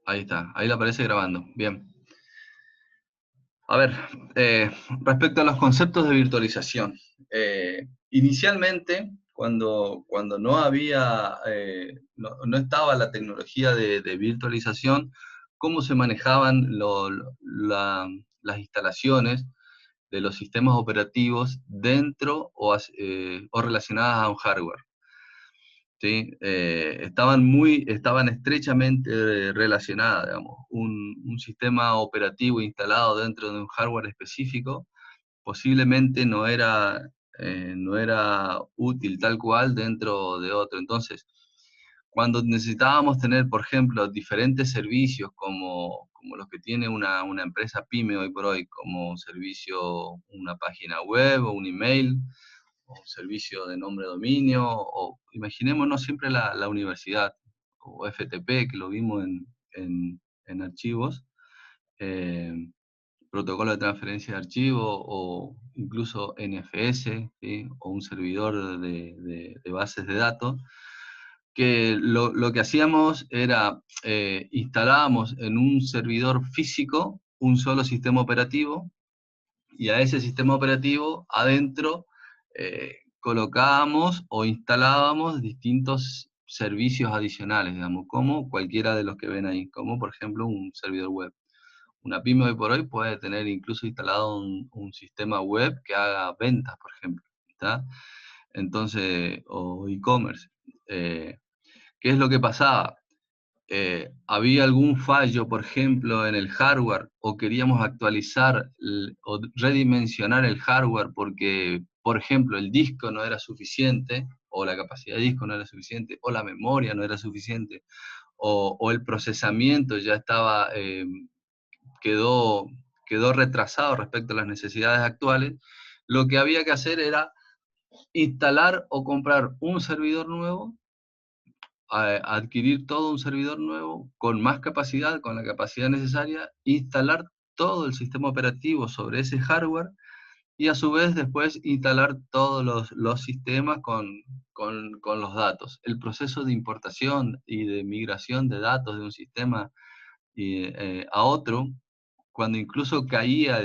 Ahí está, ahí le aparece grabando. Bien. A ver, eh, respecto a los conceptos de virtualización. Inicialmente, cuando no había, no estaba la tecnología de virtualización, cómo se manejaban las instalaciones de los sistemas operativos dentro o relacionadas a un hardware. ¿Sí? Estaban estrechamente relacionadas, digamos. Un sistema operativo instalado dentro de un hardware específico posiblemente no era útil tal cual dentro de otro. Entonces, cuando necesitábamos tener, por ejemplo, diferentes servicios como los que tiene una empresa pyme hoy por hoy, como un servicio, una página web o un email, o un servicio de nombre de dominio, o imaginémonos siempre la universidad, o FTP, que lo vimos en archivos, eh, protocolo de transferencia de archivos, o incluso NFS, ¿sí? O un servidor de bases de datos, que lo que hacíamos era, instalábamos en un servidor físico un solo sistema operativo, y a ese sistema operativo adentro colocábamos o instalábamos distintos servicios adicionales, digamos, como cualquiera de los que ven ahí, como por ejemplo un servidor web. Una pyme hoy por hoy puede tener incluso instalado un sistema web que haga ventas, por ejemplo, ¿está? Entonces, o e-commerce. ¿Qué es lo que pasaba? Había algún fallo, por ejemplo, en el hardware, o queríamos actualizar o redimensionar el hardware porque, por ejemplo, el disco no era suficiente, o la capacidad de disco no era suficiente, o la memoria no era suficiente, o el procesamiento ya estaba, quedó, quedó retrasado respecto a las necesidades actuales. Lo que había que hacer era instalar o comprar un servidor nuevo, adquirir todo un servidor nuevo con más capacidad, con la capacidad necesaria, instalar todo el sistema operativo sobre ese hardware, y a su vez después instalar todos los sistemas con los datos. El proceso de importación y de migración de datos de un sistema a otro, cuando incluso caía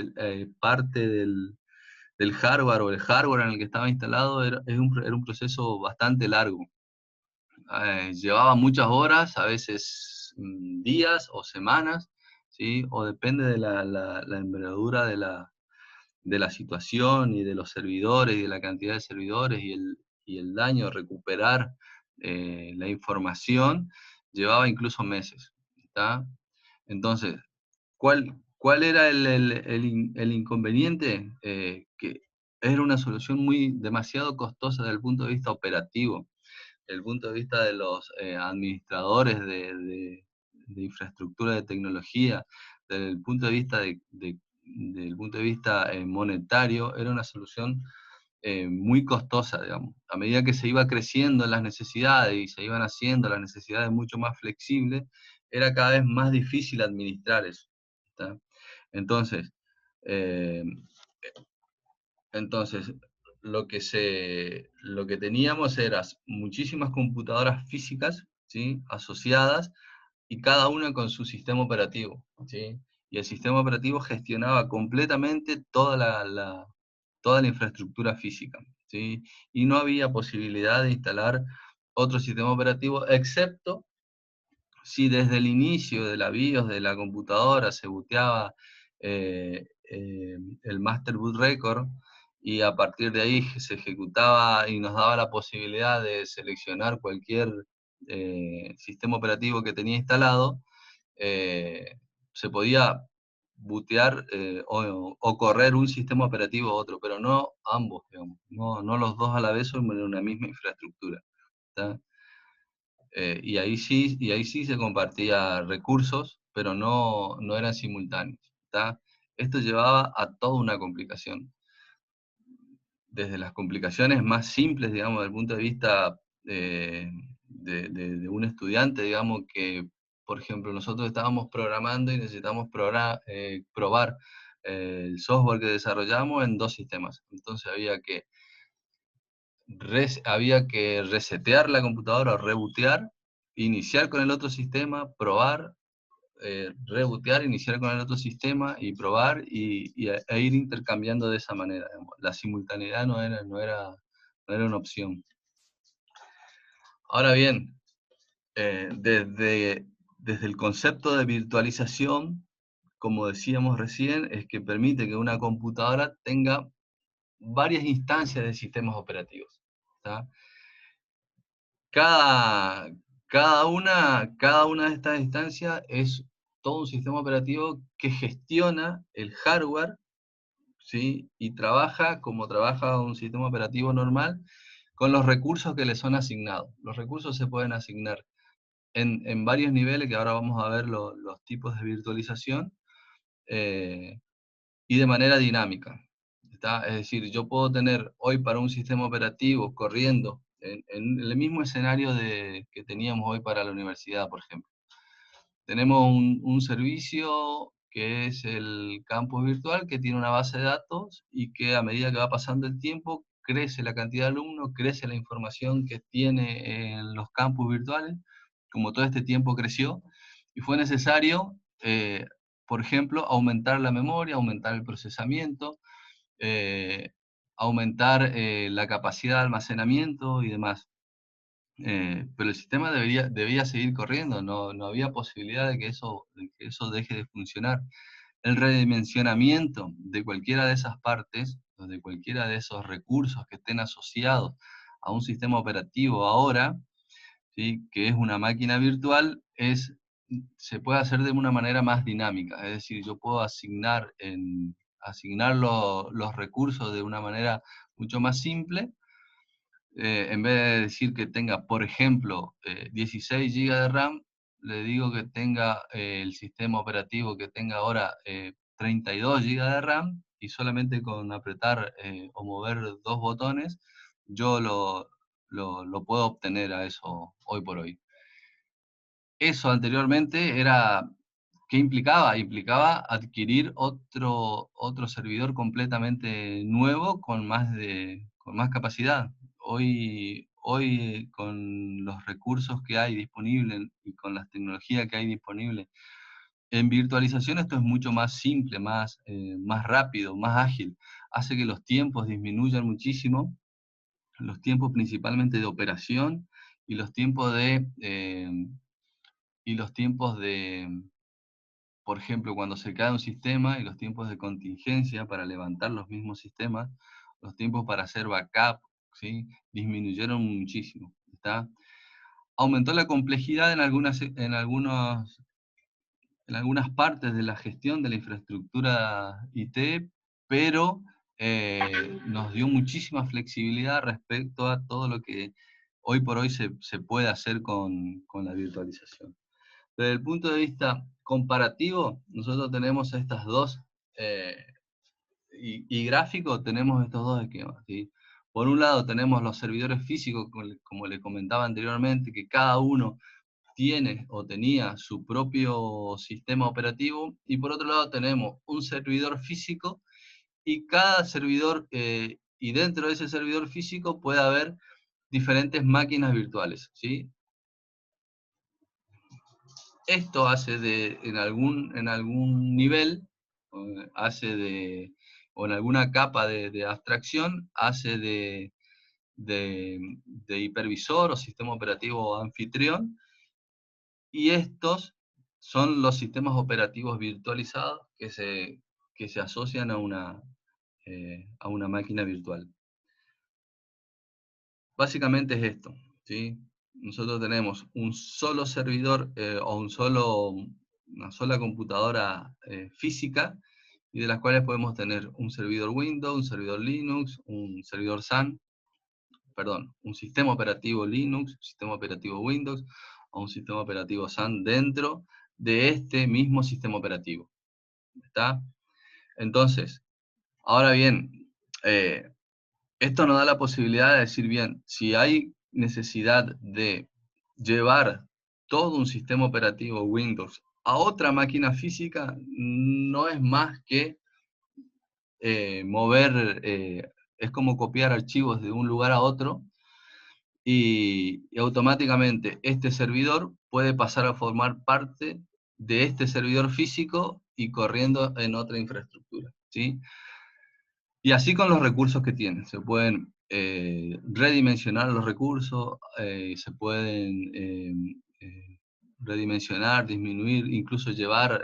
parte del hardware o el hardware en el que estaba instalado, era un proceso bastante largo. Llevaba muchas horas, a veces días o semanas, ¿sí? O depende de la envergadura de la situación y de los servidores y de la cantidad de servidores y el daño, recuperar la información, llevaba incluso meses, ¿está? Entonces, ¿cuál era el inconveniente? Que era una solución demasiado costosa desde el punto de vista operativo, desde el punto de vista de los administradores de infraestructura de tecnología, desde el punto de vista del punto de vista monetario, era una solución muy costosa, digamos. A medida que se iba creciendo las necesidades y se iban haciendo las necesidades mucho más flexibles, era cada vez más difícil administrar eso, ¿está? Entonces, eh, entonces lo que teníamos eran muchísimas computadoras físicas, ¿sí? Asociadas, y cada una con su sistema operativo, ¿sí? Y el sistema operativo gestionaba completamente toda la infraestructura física, ¿sí? Y no había posibilidad de instalar otro sistema operativo, excepto si desde el inicio de la BIOS de la computadora se booteaba el Master Boot Record, y a partir de ahí se ejecutaba y nos daba la posibilidad de seleccionar cualquier sistema operativo que tenía instalado, eh, se podía bootear o correr un sistema operativo a otro, pero no ambos, digamos, no los dos a la vez o en una misma infraestructura, ¿está? Y ahí sí se compartía recursos, pero no eran simultáneos, ¿está? Esto llevaba a toda una complicación. Desde las complicaciones más simples, digamos, desde el punto de vista de un estudiante, digamos, que, por ejemplo, nosotros estábamos programando y necesitamos probar el software que desarrollamos en dos sistemas. Entonces había que resetear la computadora o rebootear, iniciar con el otro sistema, probar, rebootear, iniciar con el otro sistema y probar e ir intercambiando de esa manera. Digamos. La simultaneidad no era una opción. Ahora bien, desde el concepto de virtualización, como decíamos recién, es que permite que una computadora tenga varias instancias de sistemas operativos. ¿Tá? Cada una de estas instancias es todo un sistema operativo que gestiona el hardware, ¿sí? Y trabaja como trabaja un sistema operativo normal, con los recursos que le son asignados. Los recursos se pueden asignar en varios niveles, que ahora vamos a ver los tipos de virtualización, y de manera dinámica. ¿Está? Es decir, yo puedo tener hoy para un sistema operativo corriendo en el mismo escenario que teníamos hoy para la universidad, por ejemplo. Tenemos un servicio que es el campus virtual, que tiene una base de datos y que a medida que va pasando el tiempo, crece la cantidad de alumnos, crece la información que tiene en los campus virtuales, como todo este tiempo creció, y fue necesario, por ejemplo, aumentar la memoria, aumentar el procesamiento, aumentar la capacidad de almacenamiento y demás. Pero el sistema debía seguir corriendo, no había posibilidad de que eso deje de funcionar. El redimensionamiento de cualquiera de esas partes, o de cualquiera de esos recursos que estén asociados a un sistema operativo ahora, ¿sí? Que es una máquina virtual, se puede hacer de una manera más dinámica. Es decir, yo puedo asignar los recursos de una manera mucho más simple, en vez de decir que tenga, por ejemplo, 16 GB de RAM, le digo que tenga el sistema operativo que tenga ahora 32 GB de RAM, y solamente con apretar o mover dos botones, yo lo puedo obtener a eso hoy por hoy. Eso anteriormente ¿qué implicaba? Implicaba adquirir otro servidor completamente nuevo con más capacidad. Hoy con los recursos que hay disponibles y con las tecnologías que hay disponibles en virtualización, esto es mucho más simple, más rápido, más ágil. Hace que los tiempos disminuyan muchísimo, los tiempos principalmente de operación y los tiempos de, por ejemplo, cuando se cae un sistema, y los tiempos de contingencia para levantar los mismos sistemas, los tiempos para hacer backup, ¿sí? Disminuyeron muchísimo. ¿Está? Aumentó la complejidad en algunas partes de la gestión de la infraestructura IT, pero nos dio muchísima flexibilidad respecto a todo lo que hoy por hoy se puede hacer con la virtualización. Desde el punto de vista comparativo, nosotros tenemos estas dos, y gráfico, tenemos estos dos esquemas, ¿sí? Por un lado tenemos los servidores físicos, como le comentaba anteriormente, que cada uno tiene o tenía su propio sistema operativo, y por otro lado tenemos un servidor físico, y cada servidor, y dentro de ese servidor físico puede haber diferentes máquinas virtuales, ¿sí? Esto hace en algún nivel, o en alguna capa de abstracción, hace de hipervisor o sistema operativo anfitrión, y estos son los sistemas operativos virtualizados que se asocian a una máquina virtual. Básicamente es esto, ¿sí? Nosotros tenemos un solo servidor o una sola computadora física, y de las cuales podemos tener un servidor Windows, un servidor Linux, un servidor SAN, perdón, un sistema operativo Linux, un sistema operativo Windows, o un sistema operativo SAN dentro de este mismo sistema operativo. ¿Está? Entonces, ahora bien, esto nos da la posibilidad de decir, bien, si hay necesidad de llevar todo un sistema operativo Windows a otra máquina física, no es más que es como copiar archivos de un lugar a otro, y automáticamente este servidor puede pasar a formar parte de este servidor físico y corriendo en otra infraestructura, ¿sí? Y así con los recursos que tienen. Se pueden redimensionar los recursos, se pueden redimensionar, disminuir, incluso llevar,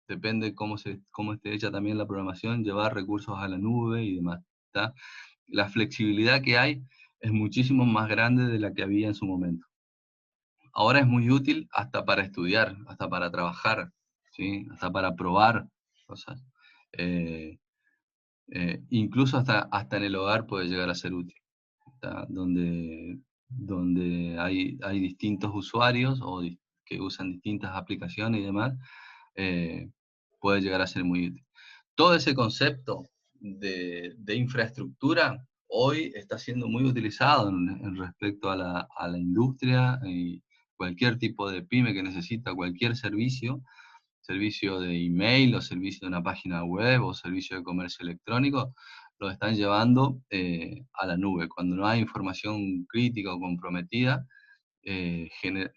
depende cómo esté hecha también la programación, llevar recursos a la nube y demás. ¿Está? La flexibilidad que hay es muchísimo más grande de la que había en su momento. Ahora es muy útil hasta para estudiar, hasta para trabajar, ¿sí? Hasta para probar cosas. Eh, Incluso hasta en el hogar puede llegar a ser útil, ¿tá? Donde hay distintos usuarios que usan distintas aplicaciones y demás, eh, puede llegar a ser muy útil. Todo ese concepto de infraestructura hoy está siendo muy utilizado en respecto a la industria y cualquier tipo de pyme que necesita cualquier servicio de email o servicio de una página web o servicio de comercio electrónico, lo están llevando a la nube. Cuando no hay información crítica o comprometida, están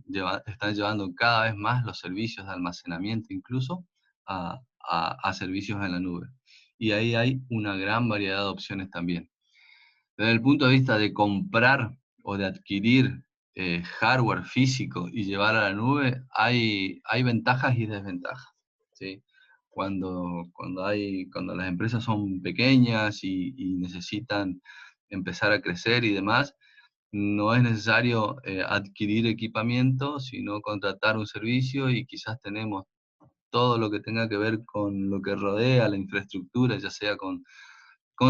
llevando cada vez más los servicios de almacenamiento incluso a servicios en la nube. Y ahí hay una gran variedad de opciones también. Desde el punto de vista de comprar o de adquirir hardware físico y llevar a la nube, hay ventajas y desventajas, ¿sí? Cuando las empresas son pequeñas y necesitan empezar a crecer y demás, no es necesario adquirir equipamiento, sino contratar un servicio y quizás tenemos todo lo que tenga que ver con lo que rodea la infraestructura, ya sea con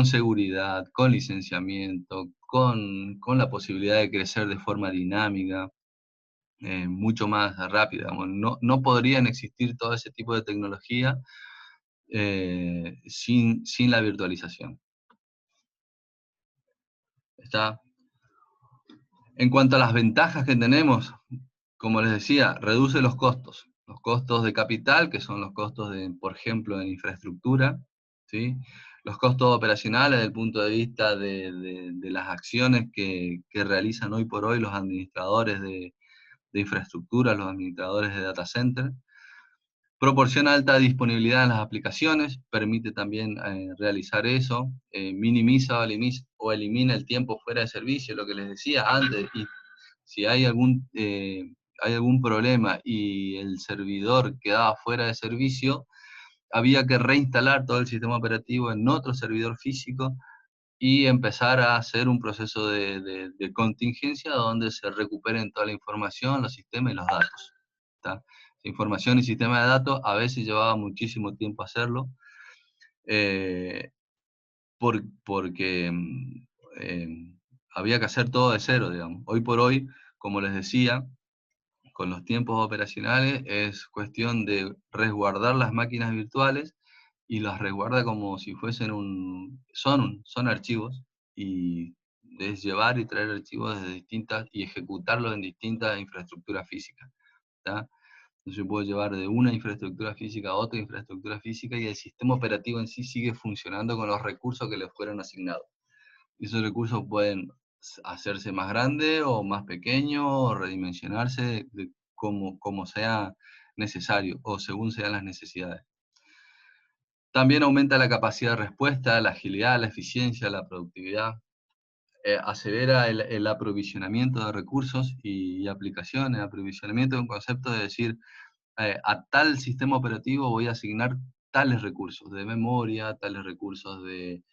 seguridad, con licenciamiento, con la posibilidad de crecer de forma dinámica, mucho más rápida. Digamos. No podrían existir todo ese tipo de tecnología sin la virtualización. ¿Está? En cuanto a las ventajas que tenemos, como les decía, reduce los costos de capital, que son los costos de, por ejemplo, de infraestructura, ¿sí? Los costos operacionales desde el punto de vista de las acciones que realizan hoy por hoy los administradores de infraestructura, los administradores de data center. Proporciona alta disponibilidad en las aplicaciones, permite también realizar eso, minimiza o elimina el tiempo fuera de servicio, lo que les decía antes, y si hay algún problema y el servidor quedaba fuera de servicio, había que reinstalar todo el sistema operativo en otro servidor físico y empezar a hacer un proceso de contingencia donde se recuperen toda la información, los sistemas y los datos. ¿Está? Información y sistema de datos a veces llevaba muchísimo tiempo hacerlo, eh, porque había que hacer todo de cero, digamos. Hoy por hoy, como les decía, con los tiempos operacionales es cuestión de resguardar las máquinas virtuales y las resguarda como si fuesen son archivos y es llevar y traer archivos de distintas y ejecutarlos en distintas infraestructuras físicas. ¿Tá? Entonces yo puedo llevar de una infraestructura física a otra infraestructura física y el sistema operativo en sí sigue funcionando con los recursos que le fueron asignados. Y esos recursos pueden hacerse más grandes o más pequeños, o redimensionarse como sea necesario o según sean las necesidades. También aumenta la capacidad de respuesta, la agilidad, la eficiencia, la productividad. Acelera el aprovisionamiento de recursos y aplicaciones. Aprovisionamiento es un concepto de decir, a tal sistema operativo voy a asignar tales recursos de memoria, tales recursos de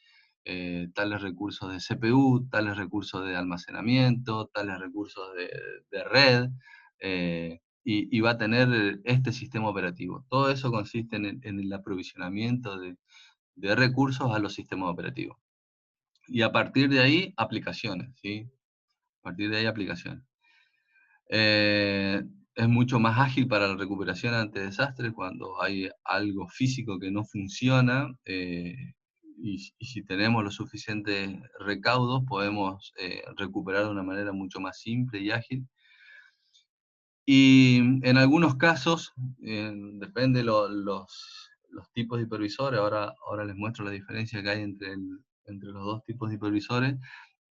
CPU, tales recursos de almacenamiento, tales recursos de red, y va a tener este sistema operativo. Todo eso consiste en el aprovisionamiento de recursos a los sistemas operativos. Y a partir de ahí, aplicaciones, ¿sí? A partir de ahí, aplicaciones. Es mucho más ágil para la recuperación ante desastres cuando hay algo físico que no funciona, y si tenemos los suficientes recaudos podemos recuperar de una manera mucho más simple y ágil. Y en algunos casos, depende los tipos de hipervisores, ahora les muestro la diferencia que hay entre los dos tipos de hipervisores.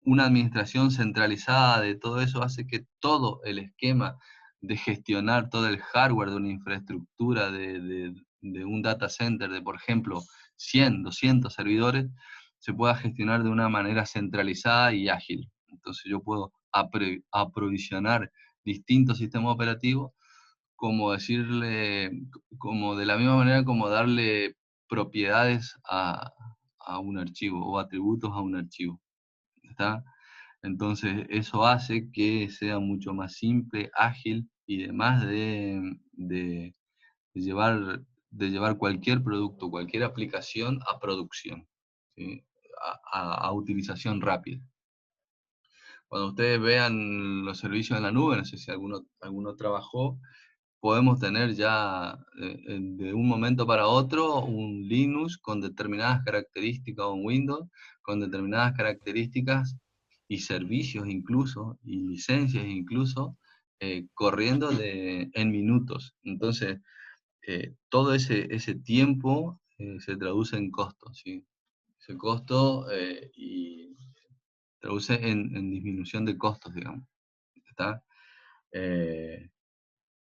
Una administración centralizada de todo eso hace que todo el esquema de gestionar todo el hardware de una infraestructura de un data center de, por ejemplo, 100, 200 servidores, se pueda gestionar de una manera centralizada y ágil. Entonces yo puedo aprovisionar distintos sistemas operativos, como decirle, como de la misma manera como darle propiedades a un archivo o atributos a un archivo. ¿Está? Entonces eso hace que sea mucho más simple, ágil y demás de llevar cualquier producto, cualquier aplicación a producción, ¿sí? A utilización rápida. Cuando ustedes vean los servicios en la nube, no sé si alguno trabajó, podemos tener ya de un momento para otro un Linux con determinadas características, o un Windows con determinadas características y servicios incluso, y licencias incluso, corriendo en minutos. Entonces, todo ese tiempo se traduce en costo, ¿sí? Ese costo y traduce en disminución de costos, digamos. ¿Está?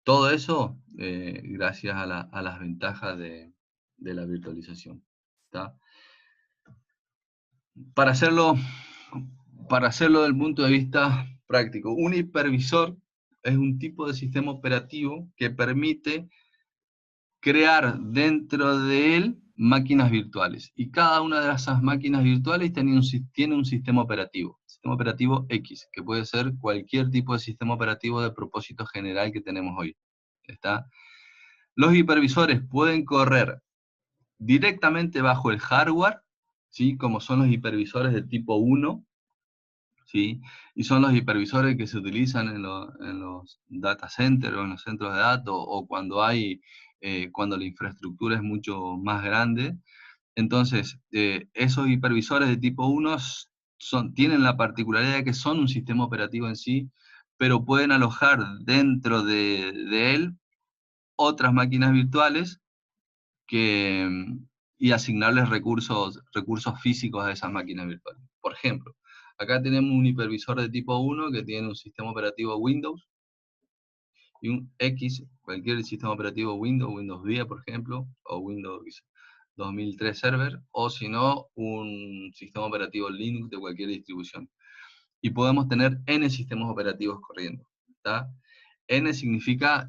Todo eso gracias a las ventajas de la virtualización. ¿Está? Para hacerlo, para hacerlo desde el punto de vista práctico, un hipervisor es un tipo de sistema operativo que permite crear dentro de él máquinas virtuales. Y cada una de esas máquinas virtuales tiene un sistema operativo X, que puede ser cualquier tipo de sistema operativo de propósito general que tenemos hoy. ¿Está? Los hipervisores pueden correr directamente bajo el hardware, ¿sí? Como son los hipervisores de tipo 1, ¿sí? Y son los hipervisores que se utilizan en los data centers o en los centros de datos, o cuando la infraestructura es mucho más grande. Entonces, esos hipervisores de tipo 1 tienen la particularidad de que son un sistema operativo en sí, pero pueden alojar dentro de él otras máquinas virtuales y asignarles recursos físicos a esas máquinas virtuales. Por ejemplo, acá tenemos un hipervisor de tipo 1 que tiene un sistema operativo Windows y un X, cualquier sistema operativo Windows 10 por ejemplo, o Windows 2003 Server, o si no, un sistema operativo Linux de cualquier distribución. Y podemos tener N sistemas operativos corriendo. ¿Está? N significa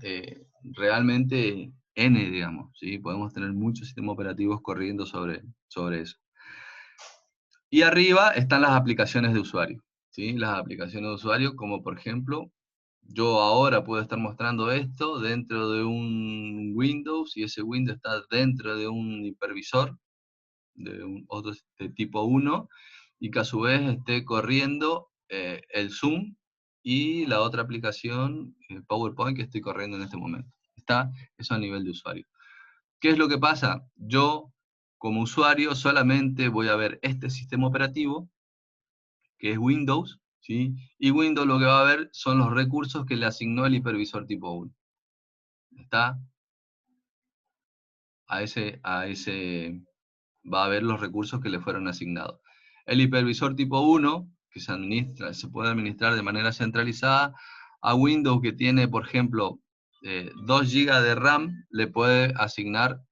realmente N, digamos, ¿sí? Podemos tener muchos sistemas operativos corriendo sobre eso. Y arriba están las aplicaciones de usuario, ¿sí? Las aplicaciones de usuario, como por ejemplo, yo ahora puedo estar mostrando esto dentro de un Windows, y ese Windows está dentro de un hipervisor, otro de tipo 1, y que a su vez esté corriendo el Zoom y la otra aplicación, PowerPoint, que estoy corriendo en este momento. Está eso a nivel de usuario. ¿Qué es lo que pasa? Yo, como usuario, solamente voy a ver este sistema operativo, que es Windows, ¿sí? Y Windows lo que va a ver son los recursos que le asignó el hipervisor tipo 1. ¿Está? A ese va a ver los recursos que le fueron asignados. El hipervisor tipo 1, que se puede administrar de manera centralizada, a Windows que tiene, por ejemplo, 2 GB de RAM, le puede asignar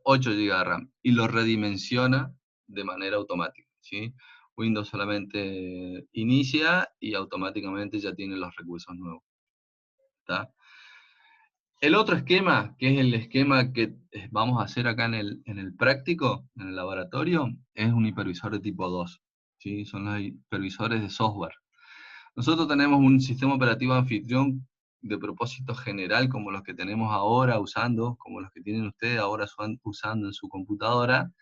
8 GB de RAM y lo redimensiona de manera automática, ¿sí? Windows solamente inicia y automáticamente ya tiene los recursos nuevos. ¿Está? El otro esquema, que es el esquema que vamos a hacer acá en el práctico, en el laboratorio, es un hipervisor de tipo 2. ¿Sí? Son los hipervisores de software. Nosotros tenemos un sistema operativo anfitrión de propósito general, como los que tenemos ahora usando, como los que tienen ustedes ahora usando en su computadora,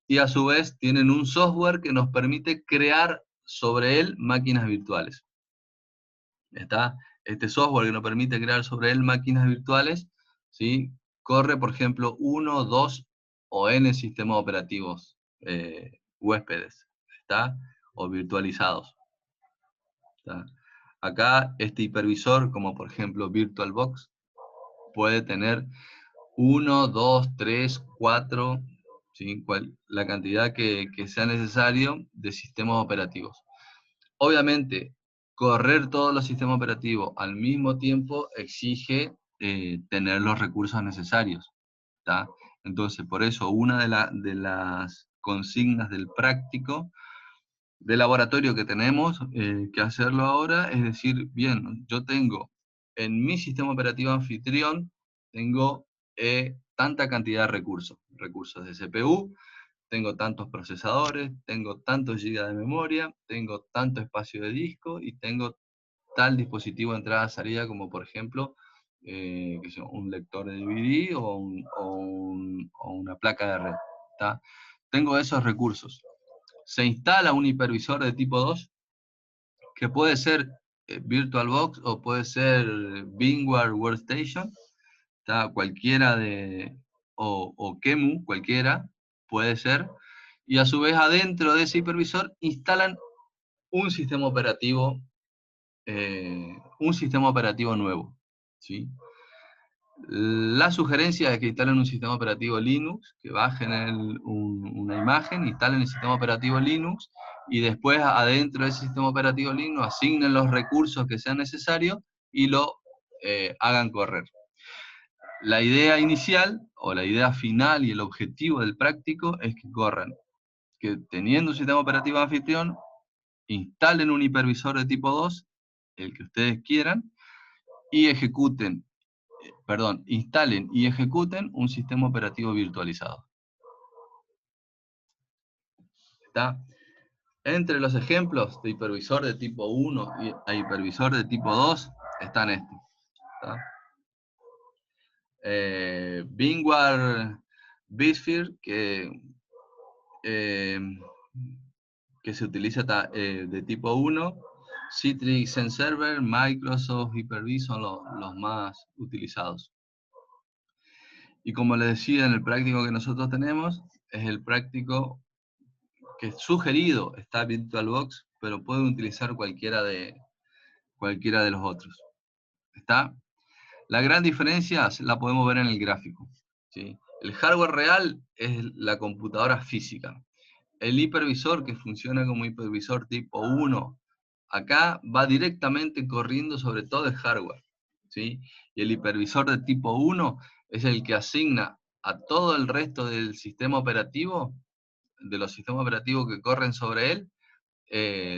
y a su vez tienen un software que nos permite crear sobre él máquinas virtuales. ¿Está? Este software que nos permite crear sobre él máquinas virtuales, ¿sí? Corre, por ejemplo, 1, 2 o N sistemas operativos huéspedes, ¿está? O virtualizados. ¿Está? Acá este hipervisor, como por ejemplo VirtualBox, puede tener 1, 2, 3, 4, ¿sí? La cantidad que sea necesario de sistemas operativos. Obviamente, correr todos los sistemas operativos al mismo tiempo exige tener los recursos necesarios. ¿Tá? Entonces, por eso, una de las consignas del práctico de laboratorio que tenemos que hacerlo ahora es decir, bien, yo tengo en mi sistema operativo anfitrión, tengo tanta cantidad de recursos, recursos de CPU, tengo tantos procesadores, tengo tantos gigas de memoria, tengo tanto espacio de disco y tengo tal dispositivo de entrada-salida como por ejemplo qué sé yo, un lector de DVD o una placa de red. ¿Tá? Tengo esos recursos. Se instala un hipervisor de tipo 2 que puede ser VirtualBox o puede ser VMware Workstation, ¿tá? Cualquiera o QEMU, cualquiera puede ser, y a su vez adentro de ese hipervisor instalan un sistema operativo nuevo. ¿Sí? La sugerencia es que instalen un sistema operativo Linux, que bajen una imagen, instalen el sistema operativo Linux, y después adentro de ese sistema operativo Linux asignen los recursos que sean necesarios y lo hagan correr. La idea inicial, o la idea final y el objetivo del práctico es que corran, que teniendo un sistema operativo anfitrión, instalen un hipervisor de tipo 2, el que ustedes quieran, y instalen y ejecuten un sistema operativo virtualizado. ¿Está? Entre los ejemplos de hipervisor de tipo 1 y hipervisor de tipo 2 están estos. VMware vSphere, que se utiliza de tipo 1, Citrix XenServer, Microsoft Hyper-V son los más utilizados. Y como les decía, en el práctico que nosotros tenemos, es el práctico que es sugerido, está VirtualBox, pero pueden utilizar cualquiera de los otros. ¿Está? La gran diferencia la podemos ver en el gráfico. ¿Sí? El hardware real es la computadora física. El hipervisor, que funciona como hipervisor tipo 1, acá va directamente corriendo sobre todo el hardware. ¿Sí? Y el hipervisor de tipo 1 es el que asigna a todo el resto del sistema operativo, de los sistemas operativos que corren sobre él,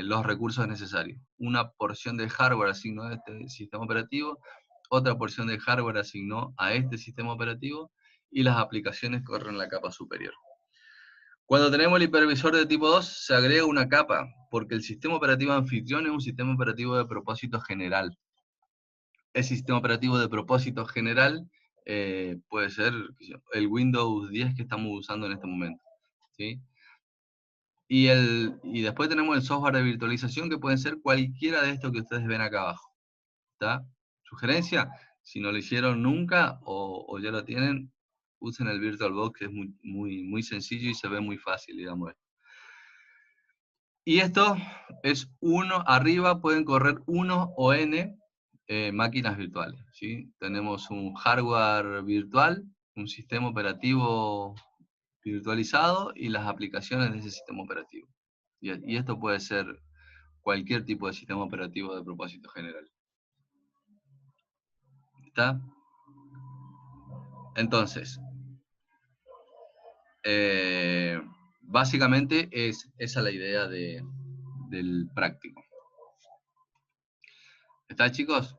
los recursos necesarios. Una porción de hardware asignó a este sistema operativo, otra porción de hardware asignó a este sistema operativo, y las aplicaciones corren en la capa superior. Cuando tenemos el hipervisor de tipo 2, se agrega una capa, porque el sistema operativo anfitrión es un sistema operativo de propósito general. El sistema operativo de propósito general puede ser el Windows 10 que estamos usando en este momento. ¿Sí? Y después tenemos el software de virtualización, que pueden ser cualquiera de estos que ustedes ven acá abajo. ¿Está? Sugerencia, si no lo hicieron nunca o ya lo tienen, usen el VirtualBox, que es muy sencillo y se ve muy fácil, digamos. Y esto es arriba pueden correr 1 o n máquinas virtuales. ¿Sí? Tenemos un hardware virtual, un sistema operativo virtualizado y las aplicaciones de ese sistema operativo. Y esto puede ser cualquier tipo de sistema operativo de propósito general. ¿Está? Entonces, básicamente es esa la idea del práctico. ¿Está, chicos?